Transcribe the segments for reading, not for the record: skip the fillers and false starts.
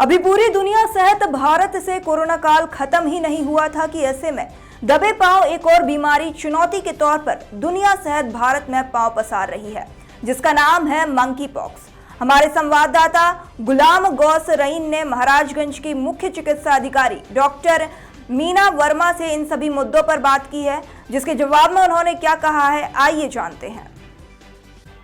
अभी पूरी दुनिया सहित भारत से कोरोना काल खत्म ही नहीं हुआ था कि ऐसे में दबे पांव एक और बीमारी चुनौती के तौर पर दुनिया सहित भारत में पांव पसार रही है, जिसका नाम है मंकी पॉक्स। हमारे संवाददाता गुलाम गौस रईन ने महाराजगंज की मुख्य चिकित्सा अधिकारी डॉक्टर मीना वर्मा से इन सभी मुद्दों पर बात की है, जिसके जवाब में उन्होंने क्या कहा है, आइए जानते हैं।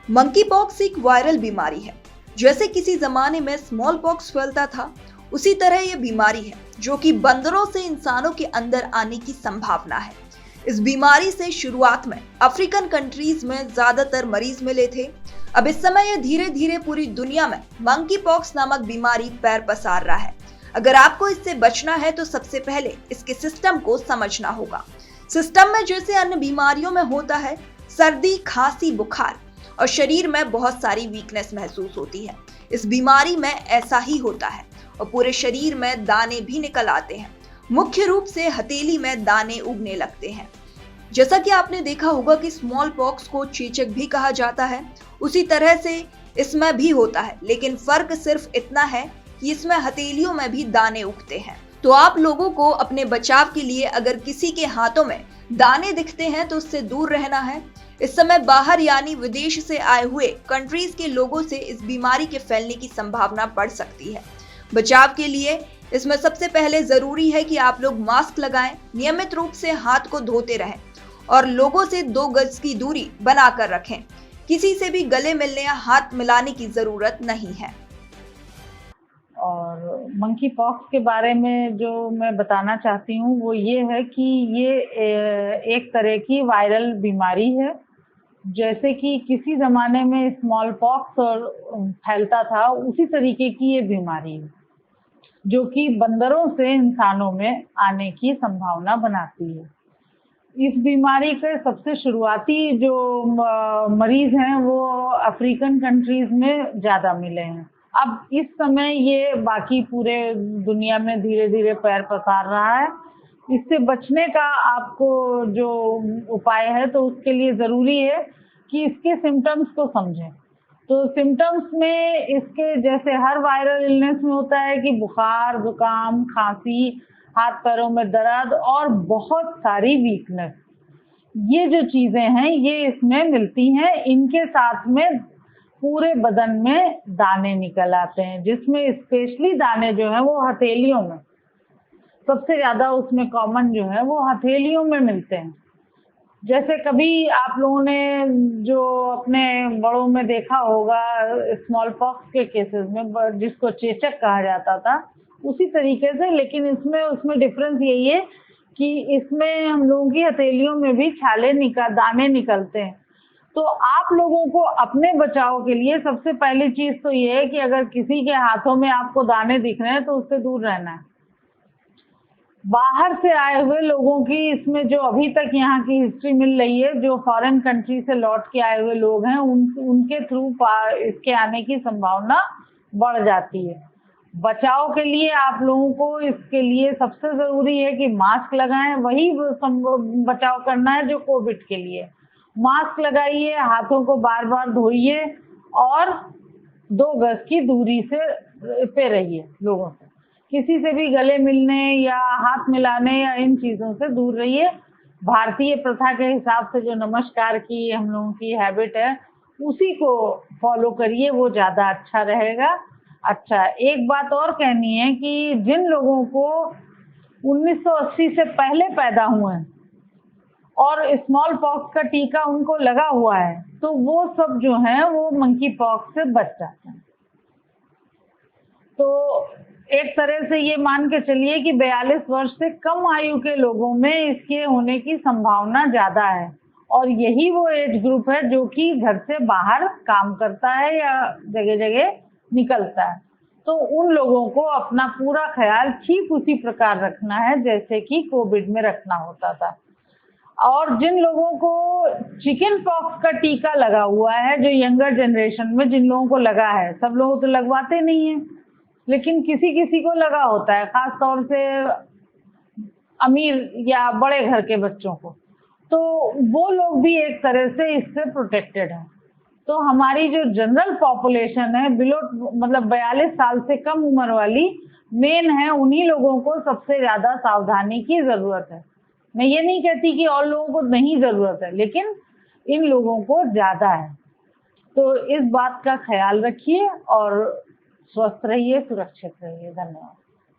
मंकी पॉक्स एक वायरल बीमारी है। जैसे किसी जमाने में स्मॉल पॉक्स फैलता था, उसी तरह यह बीमारी है जो कि बंदरों से इंसानों के अंदर आने की संभावना है। इस बीमारी से शुरुआत में अफ्रीकन कंट्रीज में ज्यादातर मरीज मिले थे। अब इस समय यह धीरे धीरे पूरी दुनिया में मंकी पॉक्स नामक बीमारी पैर पसार रहा है। अगर आपको इससे बचना है तो सबसे पहले इसके सिस्टम को समझना होगा। सिस्टम में जैसे अन्य बीमारियों में होता है, सर्दी, खांसी, बुखार और शरीर में बहुत सारी वीकनेस महसूस होती है। इस बीमारी में ऐसा ही होता है और पूरे शरीर में दाने भी निकल आते हैं। मुख्य रूप से हथेली में दाने उगने लगते हैं। जैसा कि आपने देखा होगा कि स्मॉल पॉक्स को चेचक भी कहा जाता है, उसी तरह से इसमें भी होता है, लेकिन फर्क सिर्फ इतना है कि इसमें हथेलियों में भी दाने उगते हैं। तो आप लोगों को अपने बचाव के लिए अगर किसी के हाथों में दाने दिखते हैं तो उससे दूर रहना है। इस समय बाहर यानी विदेश से आए हुए कंट्रीज के लोगों से इस बीमारी के फैलने की संभावना बढ़ सकती है। बचाव के लिए इसमें सबसे पहले जरूरी है कि आप लोग मास्क लगाएं, नियमित रूप से हाथ को धोते रहें और लोगों से 2 गज की दूरी बनाकर रखें। किसी से भी गले मिलने या हाथ मिलाने की जरूरत नहीं है। और मंकी पॉक्स के बारे में जो मैं बताना चाहती हूँ वो ये है कि ये एक तरह की वायरल बीमारी है। जैसे कि किसी ज़माने में स्मॉल पॉक्स और फैलता था, उसी तरीके की ये बीमारी है जो कि बंदरों से इंसानों में आने की संभावना बनाती है। इस बीमारी के सबसे शुरुआती जो मरीज हैं वो अफ्रीकन कंट्रीज में ज़्यादा मिले हैं। अब इस समय ये बाकी पूरे दुनिया में धीरे धीरे पैर पसार रहा है। इससे बचने का आपको जो उपाय है तो उसके लिए ज़रूरी है कि इसके सिम्टम्स को समझें। तो सिम्टम्स में इसके जैसे हर वायरल इलनेस में होता है कि बुखार, जुकाम, खांसी, हाथ पैरों में दर्द और बहुत सारी वीकनेस, ये जो चीज़ें हैं ये इसमें मिलती हैं। इनके साथ में पूरे बदन में दाने निकल आते हैं, जिसमें स्पेशली दाने जो हैं वो हथेलियों में सबसे ज़्यादा, उसमें कॉमन जो है वो हथेलियों में मिलते हैं। जैसे कभी आप लोगों ने जो अपने बड़ों में देखा होगा स्मॉल पॉक्स के केसेस में, जिसको चेचक कहा जाता था, उसी तरीके से, लेकिन इसमें उसमें डिफरेंस यही है कि इसमें हम लोगों की हथेलियों में भी दाने निकलते हैं। तो आप लोगों को अपने बचाव के लिए सबसे पहली चीज़ तो ये है कि अगर किसी के हाथों में आपको दाने दिख रहे हैं तो उससे दूर रहना है। बाहर से आए हुए लोगों की इसमें जो अभी तक यहाँ की हिस्ट्री मिल रही है, जो फॉरेन कंट्री से लौट के आए हुए लोग हैं उनके थ्रू इसके आने की संभावना बढ़ जाती है। बचाव के लिए आप लोगों को इसके लिए सबसे ज़रूरी है कि मास्क लगाएं। वही बचाव करना है जो कोविड के लिए। मास्क लगाइए, हाथों को बार बार धोइए और 2 गज की दूरी पे रहिए लोगों से। किसी से भी गले मिलने या हाथ मिलाने या इन चीज़ों से दूर रहिए। भारतीय प्रथा के हिसाब से जो नमस्कार की हम लोगों की हैबिट है उसी को फॉलो करिए, वो ज़्यादा अच्छा रहेगा। अच्छा, एक बात और कहनी है कि जिन लोगों को 1980 से पहले पैदा हुए हैं और स्मॉल पॉक्स का टीका उनको लगा हुआ है तो वो सब जो हैं वो मंकी पॉक्स से बच जाते हैं। तो एक तरह से ये मान के चलिए कि 42 वर्ष से कम आयु के लोगों में इसके होने की संभावना ज़्यादा है, और यही वो एज ग्रुप है जो कि घर से बाहर काम करता है या जगह जगह निकलता है। तो उन लोगों को अपना पूरा ख्याल ठीक उसी प्रकार रखना है जैसे कि कोविड में रखना होता था। और जिन लोगों को चिकन पॉक्स का टीका लगा हुआ है, जो यंगर जनरेशन में जिन लोगों को लगा है, सब लोग तो लगवाते नहीं हैं, लेकिन किसी किसी को लगा होता है, खास तौर से अमीर या बड़े घर के बच्चों को, तो वो लोग भी एक तरह से इससे प्रोटेक्टेड हैं। तो हमारी जो जनरल पॉपुलेशन है बिलो 42 साल से कम उम्र वाली, मेन है, उन्हीं लोगों को सबसे ज्यादा सावधानी की जरूरत है। मैं ये नहीं कहती कि और लोगों को नहीं जरूरत है, लेकिन इन लोगों को ज्यादा है। तो इस बात का ख्याल रखिए और स्वस्थ रहिए, सुरक्षित रहिए। धन्यवाद।